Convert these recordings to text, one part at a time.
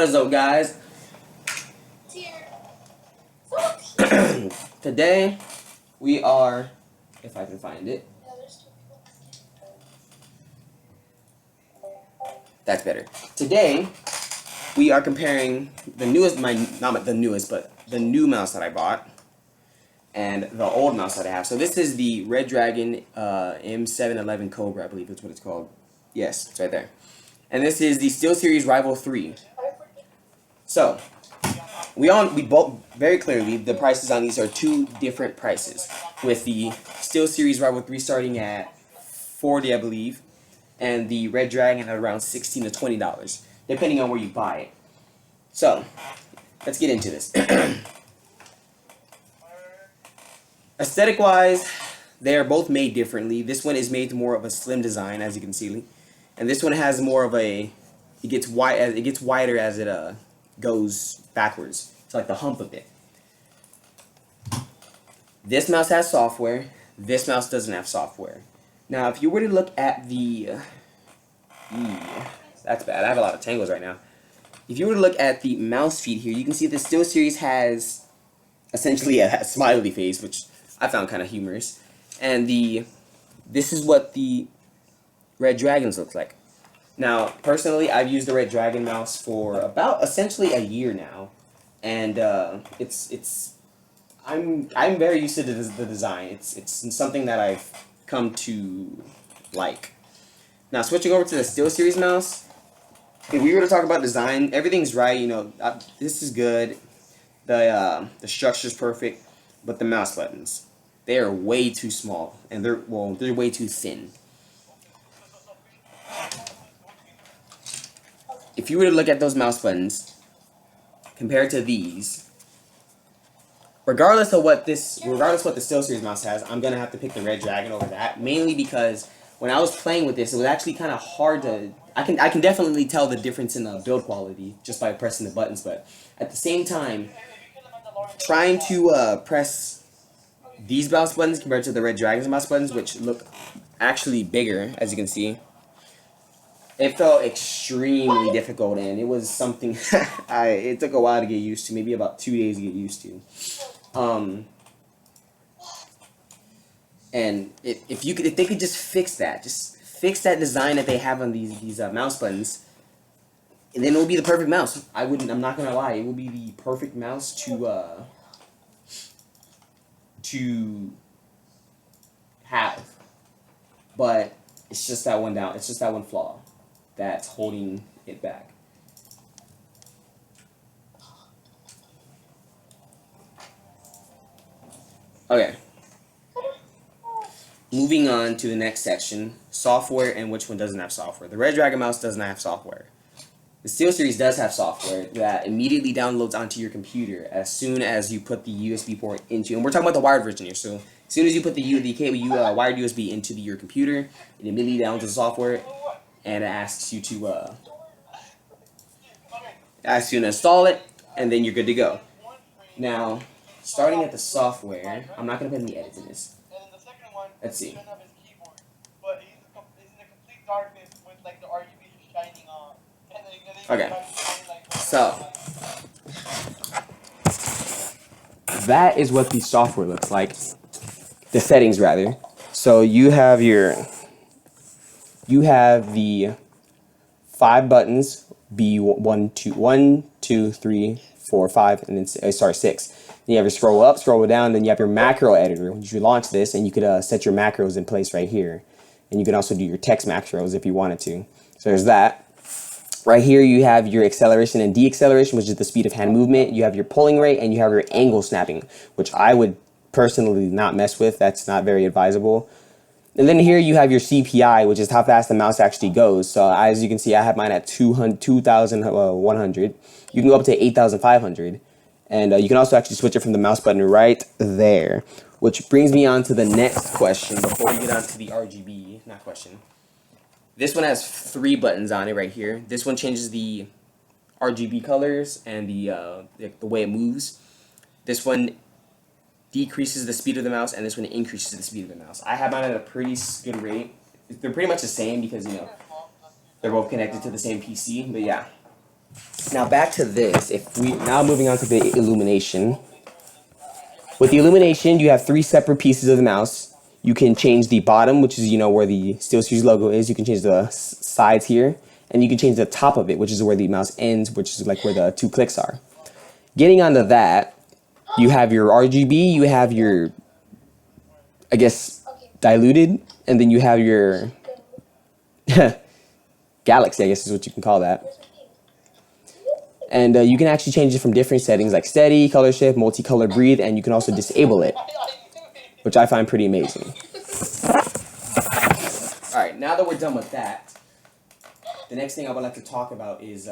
What is up, guys? Today we are, if I can find it, that's better. Today we are comparing the newest, not the newest, but the new mouse that I bought and the old mouse that I have. So this is the Red Dragon M711 Cobra, I believe that's what it's called. Yes, it's right there. And this is the SteelSeries Rival 3. So we both very clearly the prices on these are two different prices, with the SteelSeries Rival 3 starting at $40, I believe, and the Red Dragon at around $16 to $20, depending on where you buy it. So let's get into this. Aesthetic wise, they are both made differently. This one is made more of a slim design, as you can see, and this one has more of a, it gets wider as it goes backwards. It's like the hump of it. This mouse has software. This mouse doesn't have software. Now, if you were to look at the, that's bad. I have a lot of tangles right now. If you were to look at the mouse feed here, you can see the SteelSeries has essentially a smiley face, which I found kind of humorous. And this is what the Red Dragons looks like. Now, personally, I've used the Red Dragon mouse for about essentially a year now, and I'm very used to the design. It's something that I've come to like. Now, switching over to the SteelSeries mouse, if we were to talk about design, everything's right. You know, this is good. The structure's perfect, but the mouse buttons, they are way too small, and they're way too thin. If you were to look at those mouse buttons compared to these, regardless what the SteelSeries mouse has, I'm gonna have to pick the Red Dragon over that, mainly because when I was playing with this, it was actually kind of hard to. I can definitely tell the difference in the build quality just by pressing the buttons, but at the same time, trying to press these mouse buttons compared to the Red Dragon's mouse buttons, which look actually bigger, as you can see, it felt extremely difficult, and it was something it took a while to get used to, maybe about 2 days to get used to. And if they could just fix that design that they have on these mouse buttons, and then it will be the perfect mouse. I'm not gonna lie, it will be the perfect mouse to have. But it's just that one down. It's just that one flaw that's holding it back. Okay. Moving on to the next section, software and which one doesn't have software. The Red Dragon mouse does not have software. The SteelSeries does have software that immediately downloads onto your computer as soon as you put the USB port into, and we're talking about the wired version here, so as soon as you put the cable, wired USB into your computer, it immediately downloads the software, and it asks you to install it, and then you're good to go. Now, starting at the software, I'm not going to put any edits in this. Let's see. Okay, so that is what the software looks like. The settings, rather. So you have the 5 buttons, B1, 2, 3, 4, 5, and then 6. Then you have your scroll up, scroll down, then you have your macro editor. When you launch this, and you could set your macros in place right here. And you can also do your text macros if you wanted to. So there's that. Right here you have your acceleration and deacceleration, which is the speed of hand movement. You have your pulling rate, and you have your angle snapping, which I would personally not mess with. That's not very advisable. And then here you have your CPI, which is how fast the mouse actually goes. So as you can see, I have mine at 2,100. You can go up to 8,500. And you can also actually switch it from the mouse button right there. Which brings me on to the next question before we get on to the RGB, not question. This one has 3 buttons on it right here. This one changes the RGB colors and the way it moves. This one decreases the speed of the mouse, and this one increases the speed of the mouse. I have mine at a pretty good rate. They're pretty much the same because, you know, they're both connected to the same PC, but yeah. Now back to this. If we now moving on to the illumination. With the illumination, you have three separate pieces of the mouse. You can change the bottom, which is where the SteelSeries logo is. You can change the sides here, and you can change the top of it, which is where the mouse ends, which is like where the two clicks are. Getting onto that, you have your RGB, you have your, I guess, diluted, and then you have your Galaxy, I guess is what you can call that. And you can actually change it from different settings like steady, color shift, multicolor breathe, and you can also disable it, which I find pretty amazing. Alright, now that we're done with that, the next thing I would like to talk about is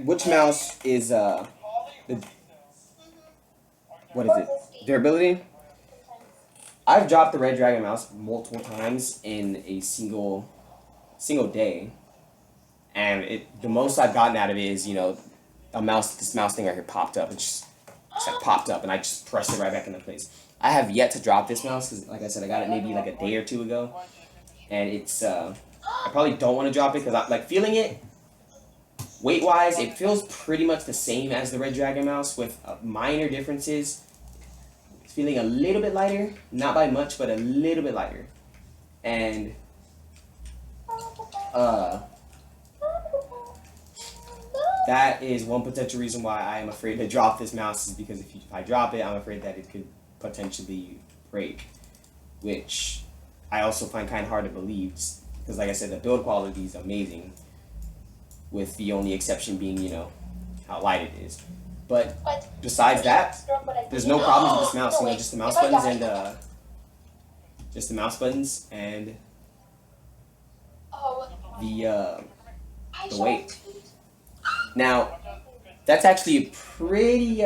which mouse is what is it? Durability? I've dropped the Red Dragon mouse multiple times in a single day, and the most I've gotten out of it is this mouse thing right here popped up. It just like popped up, and I just pressed it right back into place. I have yet to drop this mouse because, like I said, I got it maybe like a day or two ago, and it's I probably don't want to drop it because I like feeling it. Weight wise, it feels pretty much the same as the Red Dragon mouse with minor differences. It's feeling a little bit lighter, not by much, but a little bit lighter, and that is one potential reason why I am afraid to drop this mouse, is because if I drop it, I'm afraid that it could potentially break, which I also find kind of hard to believe, because like I said, the build quality is amazing, with the only exception being, how light it is. But besides that, there's no problems with this mouse, just the mouse buttons and the weight. Now, that's actually pretty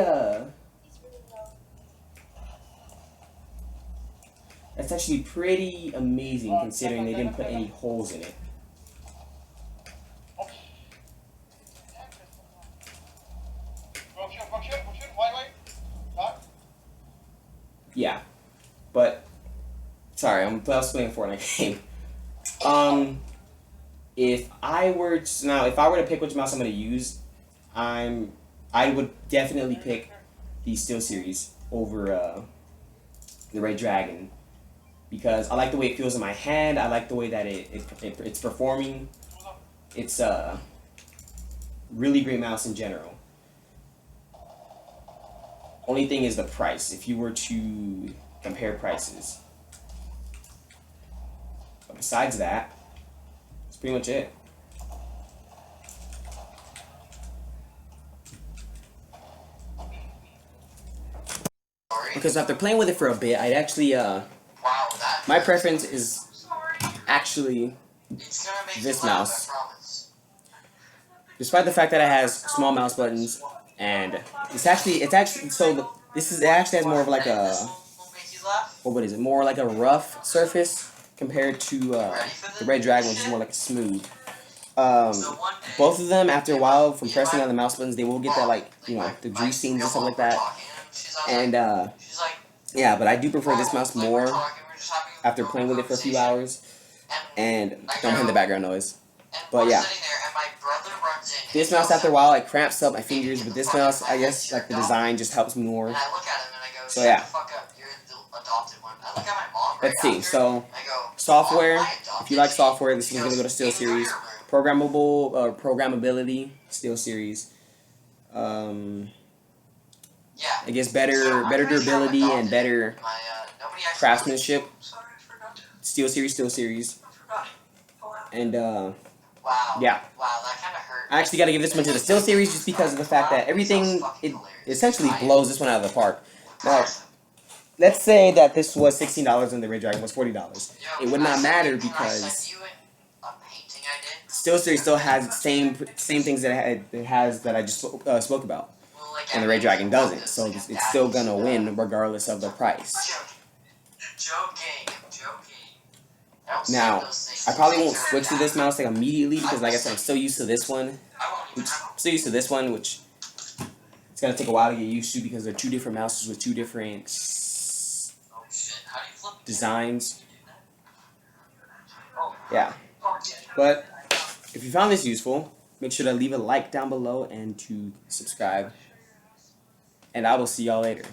amazing considering they didn't put any holes in it. Yeah, but sorry, I was playing a Fortnite game. If I were to pick which mouse I'm going to use, I would definitely pick the SteelSeries over the Red Dragon, because I like the way it feels in my hand. I like the way that it's performing. It's a really great mouse in general. Only thing is the price, if you were to compare prices. But besides that, that's pretty much it. Because after playing with it for a bit, I'd actually, my preference is actually this mouse. Despite the fact that it has small mouse buttons, and it actually has more of like a, what is it? More like a rough surface compared to the Red Dragon, which is more like a smooth. Both of them, after a while, from pressing on the mouse buttons, they will get that the grease stains and stuff like that. And yeah, but I do prefer this mouse more after playing with it for a few hours. And don't mind the background noise. But yeah, this mouse after a while it cramps up my fingers, but this mouse, I guess, like the design just helps me more. So yeah. Let's see. So software. If you like software, this is gonna go to SteelSeries. Programmability, SteelSeries. I guess better durability and better craftsmanship, SteelSeries. And yeah. I actually got to give this one to the SteelSeries just because of the fact that everything, it essentially blows this one out of the park. Now, let's say that this was $16 and the Red Dragon was $40. It would not matter because SteelSeries still has the same things that it has that I just spoke about, and the Red Dragon doesn't. So it's still gonna win regardless of the price. Now, I probably won't switch to this mouse immediately because, like I said, I'm still used to this one. Which it's gonna take a while to get used to because they're two different mouses with two different designs. Yeah. But if you found this useful, make sure to leave a like down below and to subscribe. And I will see y'all later.